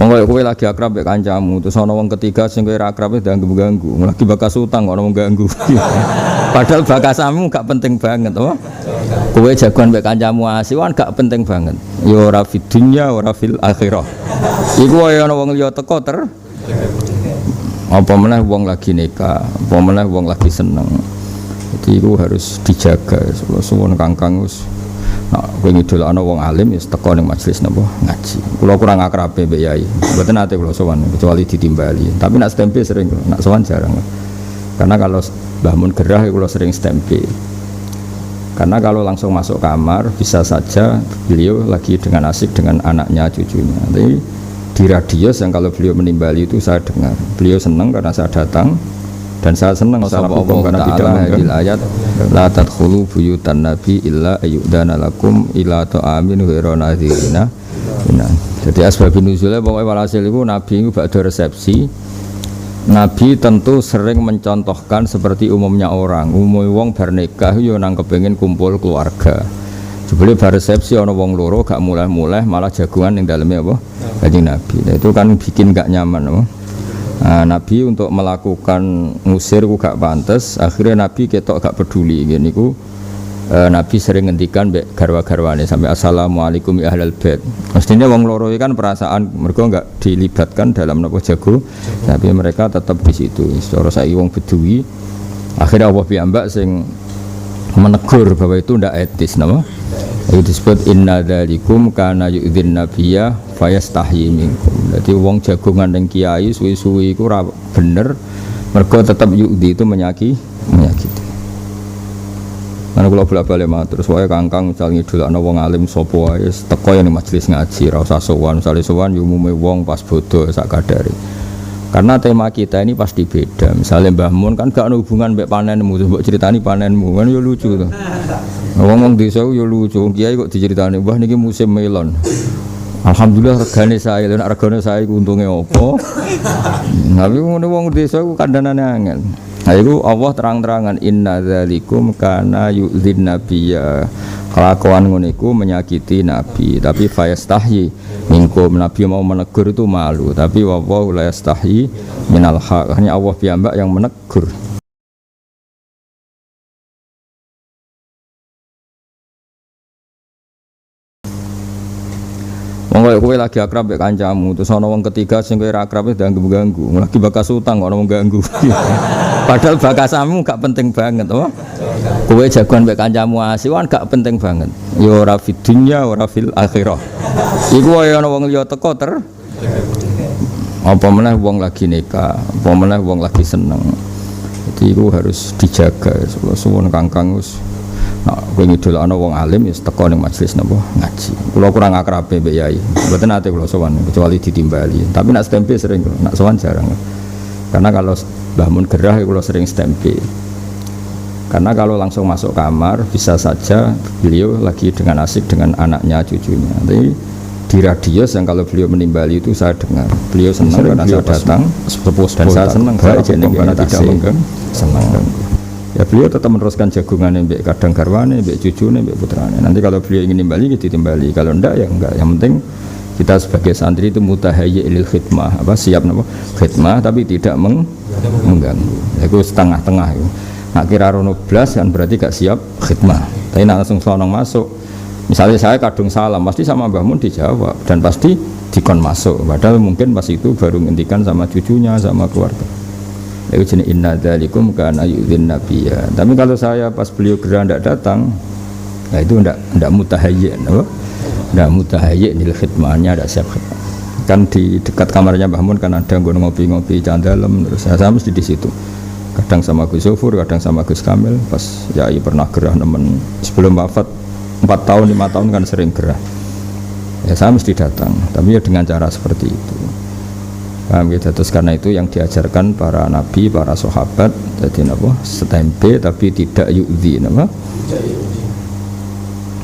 Wong kowe lagi akrab mek kancamu, terus ana wong ketiga sing kowe ra akrab ganggu-ganggu, lagi bakas utang ana wong ganggu. Padahal bakasamu gak penting banget, apa? Kowe jagoan mek kancamu asiwan gak penting banget. Ya ora fid dunya ora fil akhirah. Iku wae ana wong liya teko apa meneh wong lagi nikah, apa meneh wong lagi seneng. Jadi itu harus dijaga. Suwun Kangkang wis nah, kowe ngidolakno wong alim wis teko ning majelis napa ngaji. Kula kurang akrabe mbek yai. Mboten ate kula sowan kecuali ditimbali. Tapi nak stempe sering, nak sowan jarang. Karena kalau Mbah Mun gerah kula sering stempe. Karena kalau langsung masuk kamar bisa saja beliau lagi dengan asik dengan anaknya, cucunya. Tapi di radius yang kalau beliau menimbali itu saya dengar. Beliau senang karena saya datang. Dan saya senang sama Allah karena tidak menghadil ayat la tadkhulu buyutan nabi illa ayyudana lakum ila ta'amin ghairu nadhirina. Jadi asbabun nuzulnya pokoknya walhasil itu nabi itu ba'da resepsi. Nabi tentu sering mencontohkan seperti umumnya orang. Umumnya wong bar nikah yo nang kepengin kumpul keluarga. Jebule bar resepsi ana wong loro gak mulai-mulai malah jagungan ning daleme apa? Kanjeng Nabi. Nah, itu kan bikin gak nyaman apa? Nah, Nabi untuk melakukan ngusir ku gak pantes, akhirnya Nabi ketok gak peduli gini ku Nabi sering ngendikan mbek garwa-garwane sampai assalamualaikum ya ahlal bait. Mestinya wong loro iki kan perasaan mereka enggak dilibatkan dalam napa jago, tapi mereka tetap di situ. Secara saiki wong Bedui akhirnya Allah piyambak sing menegur bahwa itu ndak etis napa? Itu disebut inna dzalikum kana yu'dzin nabiyya fayastahyi minkum. Jadi wong jagongan ning kiai suwi-suwi iku ora bener, mergo tetap yu'dzi itu menyakiti. Mana kula bola-bali matur terus wae Kangkang misal ngidolakno wong alim sapa wae teko ning majelis ngaji ra usah sowan, misale sowan yo umume wong pas bodho sak kadare. Karena tema kita ini pasti beda. Misalnya Mbah Mun kan gak ada hubungan mbek panenmu, mbok ceritani panenmu kan yo lucu to. Wong desa yo lucu, kiai kok diceritani, "Mbah niki musim melon." Alhamdulillah regane saya, nek regane saya iku untunge apa? Tapi wong desa iku kandhanane angel. Nah itu Allah terang-terangan inna dzalikum kana yu'dzin nabiyya. Kelakuan ngono iku menyakiti nabi, tapi fayastahyi minkum, nabi mau menegur itu malu, tapi wallahu la yastahyi minal haq. Hanya Allah piyambak yang menegur. Wong kowe lagi akrab mek kancamu, terus ana wong ketiga sing kowe ra akrab ganggu-ganggu, lagi bakas utang ana wong ganggu. Padahal bakasamu gak penting banget, apa? Kowe jagoan mek kancamu asiwan gak penting banget. Ya ora fid dunya ora fil akhirah. Iku wae ana wong liya teko apa meneh wong lagi nikah, apa meneh wong lagi seneng. Jadi itu harus dijaga. Suwun Kangkang wis nah, kowe ngidolakno wong alim wis teko ning majelis napa ngaji. Kula kurang akrabe mbek yai. Mboten ate kula sowan kecuali ditimbali. Tapi nak stempe sering, nak sowan jarang. Karena kalau Mbah Mun gerah kula sering stempe. Karena kalau langsung masuk kamar bisa saja beliau lagi dengan asik dengan anaknya, cucunya. Tapi di radius yang kalau beliau menimbali itu saya dengar. Beliau senang karena saya datang dan saya senang karena tidak mengganggu. Senang. Ya beliau tetap meneruskan jagungan mbek kadang garwane, mbek cucune, mbek putrane. Nanti kalau beliau ingin nimbali gitu timbali, kalau enggak ya enggak. Yang penting kita sebagai santri itu mutahayyi lil khidmah, apa siap napa khidmah tapi tidak mengganggu. Itu setengah-tengah itu. Nak kira rono blas kan berarti gak siap khidmah. Tapi nak langsung selonong masuk. Misalnya saya kadung salam pasti sama Mbah Mun dijawab dan pasti dikon masuk. Padahal mungkin pas itu baru ngendikan sama cucunya, sama keluarga. Itu jenis inna dzalikum kana yu'dzin nabiyya. Tapi kalau saya pas beliau gerah ndak datang, nah itu ndak mutahayyi, apa? Ndak mutahayyi lil khidmahnya, ndak siap khidmah. Kan di dekat kamarnya Mbah Mun kan ada nggon ngopi-ngopi candalem, terus saya mesti di situ. Kadang sama Gus Sofur, kadang sama Gus Kamil. Pas yai pernah gerah nemen sebelum wafat 4 tahun 5 tahun kan sering gerah. Ya saya mesti datang, tapi ya dengan cara seperti itu. Paham gitu. Terus karena itu yang diajarkan para nabi, para sahabat, jadi apa? Setempe tapi tidak yu'dzi, apa?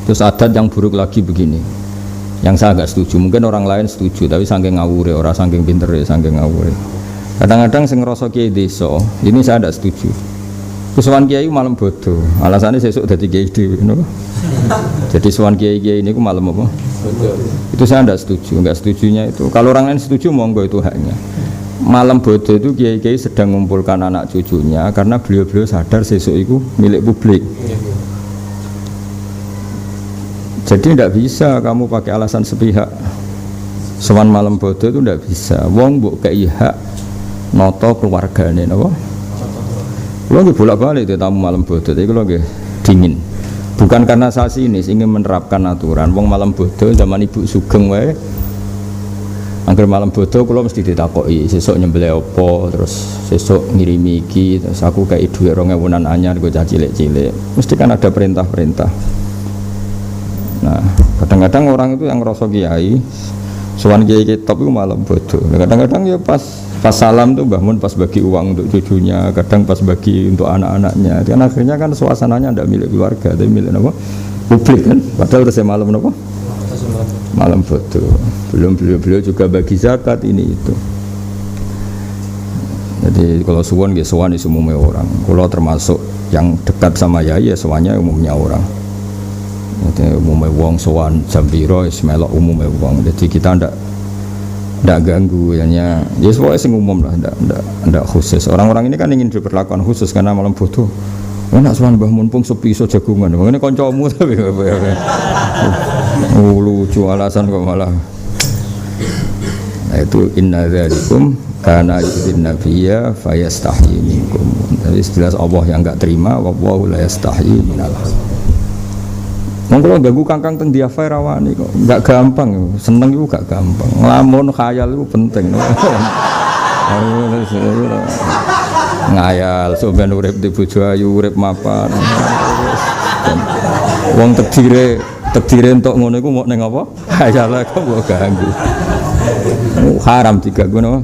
Terus adat yang buruk lagi begini. Yang saya agak setuju, mungkin orang lain setuju, tapi saking ngawure, orang saking pinter ya, saking ngawure. Kadang-kadang sing ngrasa kiai desa, ini saya tidak setuju. Kusuwan kiai malam bodoh. Alasannya sesuk dadi kiai dhewe, napa? Jadi sowan kiai-kiai ini ku malam apa? Itu saya tidak setuju, enggak setujunya itu. Kalau orang lain setuju monggo itu haknya. Malam bodoh itu kiai-kiai sedang mengumpulkan anak cucunya karena beliau-beliau sadar sesuk itu milik publik. Jadi tidak bisa kamu pakai alasan sepihak. Sowan malam bodoh itu tidak bisa. Wong mbok kei hak noto keluargane napa? Kulo nggih bolak-balik itu tamu malam bodoh, tapi kulo nggih dingin. Bukan karena saya sini ingin menerapkan aturan. Wong malam bodoh zaman Ibu Sugeng wae. Angger malam bodoh kulo mesti ditakoki, sesuk nyembelih apa, terus sesuk ngirimi iki, terus aku kei dhuwit 2000-an anyar go cah cilik-cilik. Mesti kan ada perintah-perintah. Nah, kadang-kadang orang itu yang ngerasa kiai, sowan kiai top itu malam bodoh. Kadang-kadang ya pas salam tuh Mbah Mun pas bagi uang untuk cucunya, kadang pas bagi untuk anak-anaknya. Dan akhirnya kan suasananya tidak milik keluarga, tapi milik apa? Publik kan. Padahal udah malam apa? Malam bodoh. Belum beliau juga bagi zakat ini itu. Jadi kalau suwon nggih sowan is umumnya orang. Kalau termasuk yang dekat sama yai ya sowannya umumnya orang. Jadi umumnya wong sowan jam piro is melok umumnya wong. Jadi kita ndak ganggu hanya ya pokoknya sing umum lah, ndak khusus. Orang-orang ini kan ingin diperlakukan khusus karena malam bodoh. Enak sowan Mbah Mun pung sepi iso jagungan. Ngene kancamu tapi lucu alasan kok malah. Nah itu inna dzalikum kana yudin nabiyya fayastahi minkum. Jadi jelas Allah yang enggak terima, wallahu la yastahi minal haq. Wong kula ganggu kangkang teng diafai rawani kok. Enggak gampang, seneng iku gak gampang. Nglamun khayal iku penting. Ngayal sampeyan urip di bojo ayu, urip mapan. Wong tedire entuk ngono iku mok ning apa? Khayal kok mbok ganggu. Haram diganggu napa?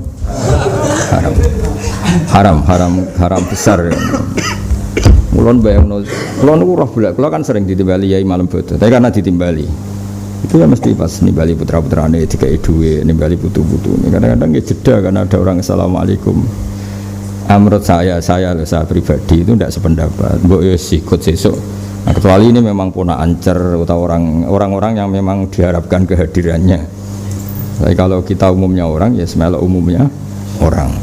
Haram besar. Kulon bayangno, kulon niku roh bolak, kulon kan sering ditimbali yai malam bodoh. Tapi karena ditimbali, itu ya mesti pas nimbali putra-putrane dikai duwe, nimbali putu-putune. Kadang-kadang ya jeda karena ada orang assalamualaikum. Menurut saya pribadi itu tidak sependapat. Mbok yo sikut sesuk. Nah, kecuali ini memang puna ancer atau orang-orang yang memang diharapkan kehadirannya. Tapi kalau kita umumnya orang ya semelok umumnya orang.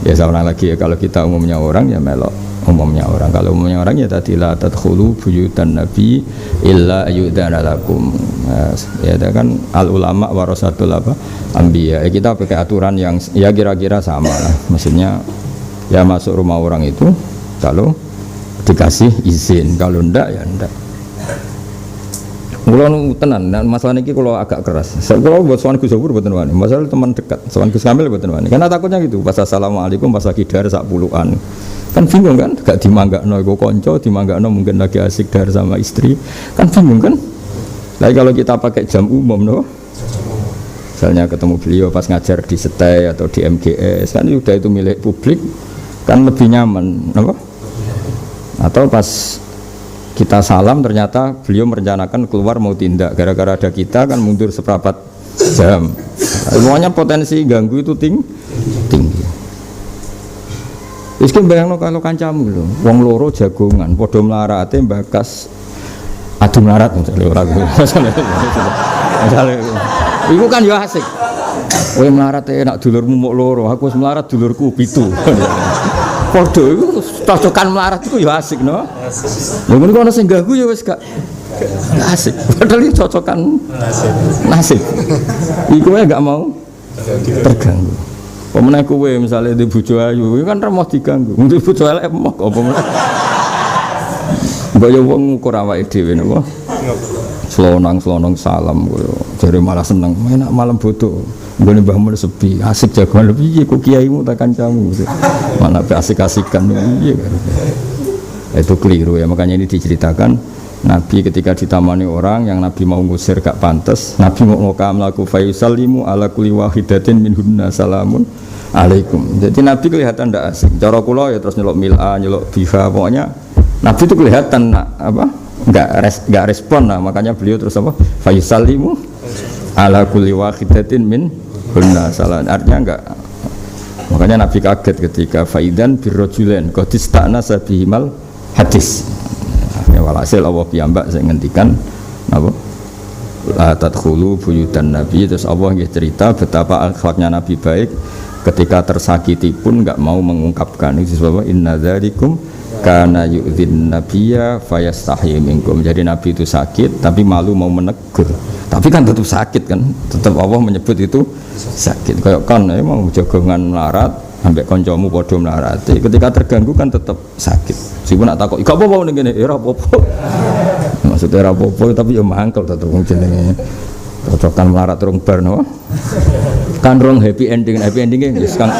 Ya seorang lagi ya kalau kita umumnya orang ya melok umumnya orang. Kalau umumnya orang ya tadi la tadkhulu buyutan nabi illa ayyudana lakum. Ya kan al ulama warasatul anbiya. Kita pakai aturan yang ya kira-kira sama lah. Maksudnya ya masuk rumah orang itu kalau dikasih izin, kalau ndak ya ndak. Kulo tenan, nah masalah ini kalau agak keras. Kalau buat sowan Gus Zubur mboten wani. Masalah teman dekat, sowan Gus Kamil mboten wani. Karena takutnya gitu, pas assalamualaikum pas lagi dar sak puluhan. Kan bingung kan, gak dimanggakno iku kanca, dimanggakno mungkin lagi asik dar sama istri. Kan bingung kan? Tapi kalau kita pakai jam umum no. Misalnya ketemu beliau pas ngajar di Setai atau di MGS, kan udah itu milik publik, kan lebih nyaman, apa? Atau pas kita salam ternyata beliau merencanakan keluar mau tindak gara-gara ada kita kan mundur seperempat jam. Semuanya potensi ganggu itu tinggi. Wis bayangno kalau kancamu lho, wong loro jagongan padha mlarate mbakas adu mlarat ora. Iku kan ya asik. Kowe mlarat enak dulurmu mok loro, aku wis mlarat dulurku 7. Padha iku cocokan melarat iku ya asik no. Lha ngono ana sing ganggu ya wis gak asik. Padahal iki cocokan nasib. Iku wae gak mau terganggu. Pemenang kowe misalnya di bojo ayu kan remoh diganggu. Di bojo elek emoh apa meneh. Mbok yo wong ngukur awake dhewe napa. Selonang salam koyo jare malah seneng. Enak malam bodoh. Nggone Mbah Mun sepi, asik jagoan lebih kok kiaimu tak kancamu. Malah asik-asikan piye kan. Itu keliru ya, makanya ini diceritakan Nabi ketika ditamani orang yang Nabi mau ngusir gak pantas, Nabi mau melaku fayusallimu ala kulli wahidatin minhunna salamun alaikum. Jadi Nabi kelihatan ndak asik. Cara kula ya terus nyelok mil'a, nyelok biha, pokoknya Nabi itu kelihatan apa? Enggak respon lah, makanya beliau terus apa? Fayusallimu ala kulli wahidatin minhunna salamun. Artinya enggak. Makanya Nabi kaget ketika faidan birrojulen qad ista'nasa bihimal hadis. Ya walhasil Allah piyambak sing ngendikan napa? La tadkhulu buyutan nabi, terus Allah nggih cerita betapa akhlaknya nabi baik ketika tersakiti pun enggak mau mengungkapkan. Itu sebab inna dzalikum kana yu'dzin nabiyya fayastahi minkum. Jadi nabi itu sakit tapi malu mau menegur. Tapi kan tetap sakit kan, tetap Allah menyebut itu sakit. Kayak kan mau jagongan melarat sampai koncomu padha melarati, ketika terganggu kan tetap sakit. Sipun nak takok, "Iku apa ning kene?" "Ora apa-apa." Maksudnya ora apa-apa tapi ya mangkel tetep wong jenenge. Cocokan melarat rong bar no. Kan rong happy ending wis Kang.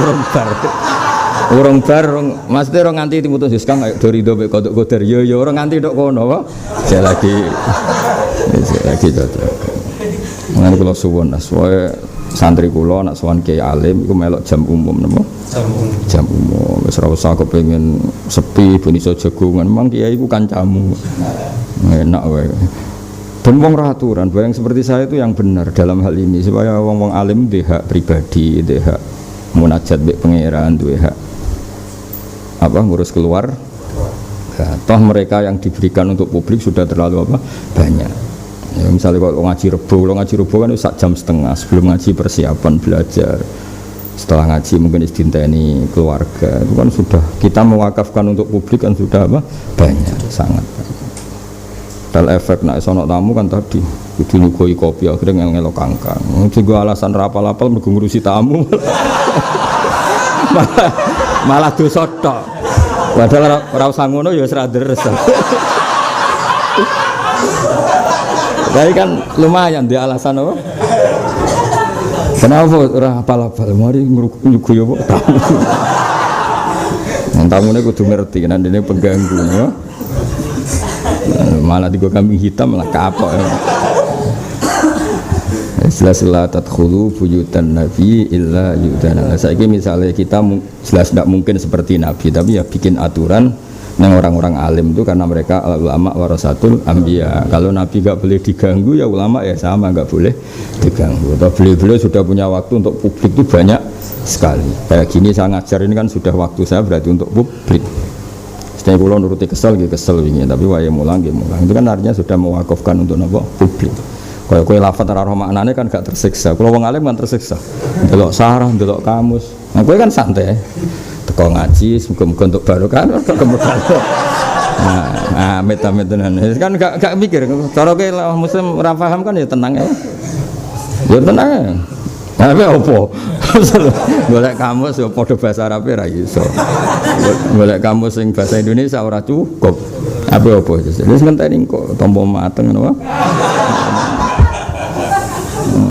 Rong bar. Urung bar maksudnya orang nganti dimutus wis Kang ayo do rido mek kodok koder. Ya orang nganti tok kono apa. Saya lagi cocok. Mengenai kula suwun aswae santri kula nak sowan Kiai Alim iku melok jam umum napa? Jam umum. Wis ora usah kepengin sepi ben iso jagongan. Memang Kiai iku kancamu. Enak wae. Dan wong aturan, barang seperti saya itu yang benar dalam hal ini supaya wong-wong alim duwe hak pribadi, duwe hak munajat mbek pangeran, duwe hak apa ngurus keluar. Nah, toh mereka yang diberikan untuk publik sudah terlalu apa? Banyak. Ya, misalnya kalau ngaji rebo kan sak jam setengah sebelum ngaji persiapan belajar. Setelah ngaji mungkin istinteni keluarga. Itu kan sudah kita mewakafkan untuk publik kan sudah apa? Banyak, sangat banyak. Dal efek nak sono tamu kan tadi kudu nyugoi kopi akhirnya ngelo kangkang. Juga alasan rapal-rapal mergo ngurusi tamu. malah dosa tok. Padahal ora usah ngono ya wis ra deres. Tapi kan lumayan dia alasan apa? Kenapa ora apal-apal mari nyugoi apa tamu. Nang tamune kudu ngerti kan dene pengganggu ya. Malah digo kambing hitam malah kapok ya. Jelas-jelas tadkhulu buyutan nabi illa yudana. Saiki misalnya kita jelas tidak mungkin seperti nabi tapi ya bikin aturan yang orang-orang alim itu karena mereka ulama warasatul anbiya. Kalau nabi enggak boleh diganggu ya ulama ya sama enggak boleh diganggu. Atau beliau sudah punya waktu untuk publik itu banyak sekali. Kayak gini saya ngajar ini kan sudah waktu saya berarti untuk publik. Saya pulau nuruti kesel ini, tapi waya mulang. Itu kan artinya sudah mewakafkan untuk nopo publik. Kalau kue lafaz arah maknanya kan gak tersiksa. Kalau wong alim kan tersiksa. Delok sarah, delok kamus. Nah kue kan santai. Teko ngaji, semoga untuk baru kan. Nah, amit-amit tenan. Kan gak mikir. Kalau kue muslim ora paham kan ya tenang ya. Ya tenang ya. Tapi apa? Golek kamus ya padha bahasa Arab ra iso. Golek kamus sing bahasa Indonesia ora cukup. Apa? Wis ngenteni kok tampa mateng ngono.